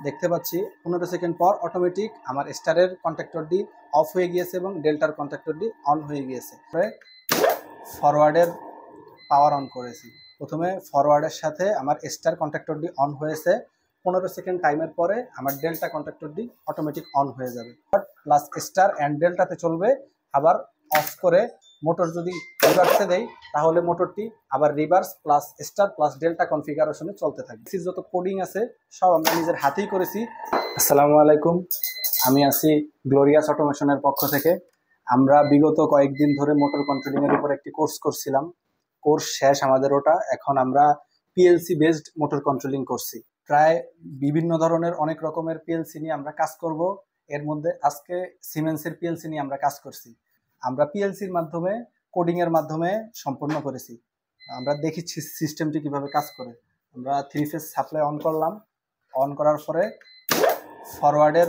দেখতে পাচ্ছি 15 সেকেন্ড পর অটোমেটিক আমার স্টারের কন্ট্যাক্টরটি অফ হয়ে গিয়েছে এবং ডেল্টার কন্ট্যাক্টরটি অন হয়ে গিয়েছে। ফরওয়ার্ডের পাওয়ার অন করেছি। প্রথমে ফরওয়ার্ডের সাথে আমার স্টার কন্ট্যাক্টরটি অন হয়েছে। 15 সেকেন্ড টাইমের পরে আমার ডেল্টা কন্ট্যাক্টরটি অটোমেটিক অন হয়ে যাবে। প্লাস স্টার অ্যান্ড ডেল্টাতে চলবে। আবার অফ করে মোটর যদি রিভার্সে দেই তাহলে মোটরটি আবার reverse plus star plus delta কনফিগারেশনে চলতে থাকবে। যত কোডিং আছে সব আমরা নিজের হাতেই করেছি। আসসালামু আলাইকুম, আমি আছি গ্লোরিয়াস অটোমেশনের পক্ষ থেকে। আমরা বিগত কয়েকদিন ধরে মোটর কন্ট্রোলিংয়ের উপর একটি কোর্স করছিলাম। কোর্স শেষ আমাদের ওটা। এখন আমরা পিএলসি বেসড মোটর কন্ট্রোলিং করছি। প্রায় বিভিন্ন ধরনের অনেক রকমের পিএলসি নিয়ে আমরা কাজ করব। এর মধ্যে আজকে সিমেন্সের পিএলসি নিয়ে আমরা কাজ করছি। আমরা পিএলসির মাধ্যমে কোডিং এর মাধ্যমে সম্পূর্ণ করেছি। আমরা দেখি সিস্টেমটি কিভাবে কাজ করে। আমরা 3 ফেজ সাপ্লাই অন করলাম। অন করার পরে ফরওয়ার্ডের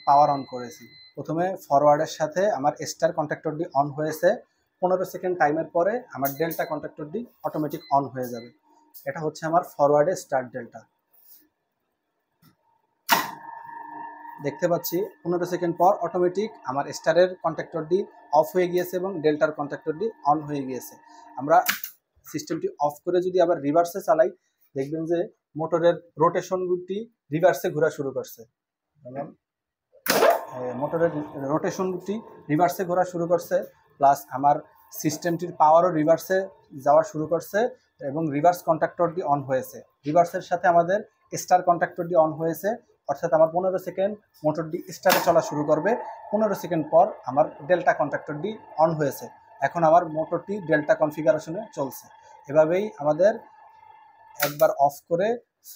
পাওয়ার অন করেছি। প্রথমে ফরওয়ার্ডের সাথে আমার স্টার কন্ট্যাক্টরটি অন হয়েছে। 15 সেকেন্ড টাইমের পরে আমার ডেল্টা কন্ট্যাক্টরটি অটোমেটিক অন হয়ে যাবে। এটা হচ্ছে আমার ফরওয়ার্ডে স্টার্ট ডেল্টা। দেখতে পাচ্ছি 15 সেকেন্ড পর অটোমেটিক আমার স্টারের কন্ট্যাক্টরটি অফ হয়ে গিয়েছে এবং ডেল্টার কন্ট্যাক্টরটি অন হয়ে গিয়েছে। আমরা সিস্টেমটি অফ করে যদি আবার রিভার্সে চালাই, দেখবেন যে মোটরের রোটেশনটি রিভার্সে ঘোরা শুরু করছে। মোটরের রোটেশনটি রিভার্সে ঘোরা শুরু করছে, প্লাস আমার সিস্টেমটির পাওয়ারও রিভার্সে যাওয়া শুরু করছে এবং রিভার্স কন্ট্যাক্টরটি অন হয়েছে। রিভার্সের সাথে আমাদের স্টার কন্ট্যাক্টরটি অন হয়েছে, অর্থাৎ আমার 15 সেকেন্ড মোটরটি স্টারে চলা শুরু করবে। 15 সেকেন্ড পর আমার ডেল্টা কন্ট্যাক্টরটি অন হয়েছে। এখন আমার মোটরটি ডেল্টা কনফিগারেশনে চলছে। এভাবেই আমাদের একবার অফ করে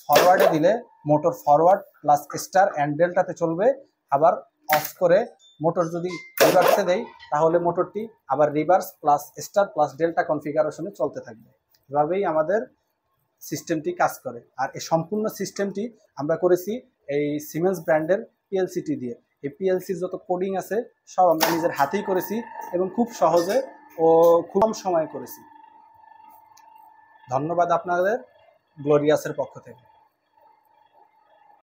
ফরওয়ার্ডে দিলে motor forward plus star and ডেল্টাতে চলবে। আবার অফ করে মোটর যদি রিভার্সে দেই তাহলে মোটরটি আবার reverse plus star plus delta কনফিগারেশনে চলতে থাকবে। এভাবেই আমাদের সিস্টেমটি কাজ করে। আর এই সম্পূর্ণ সিস্টেমটি আমরা করেছি এই সিমেন্স ব্র্যান্ডের পিএলসিটি দিয়ে। এই পিএলসির যত কোডিং আছে সব আমরা নিজের হাতেই করেছি এবং খুব সহজে ও খুব কম সময়ে করেছি। ধন্যবাদ আপনাদের গ্লোরিয়াসের পক্ষ থেকে।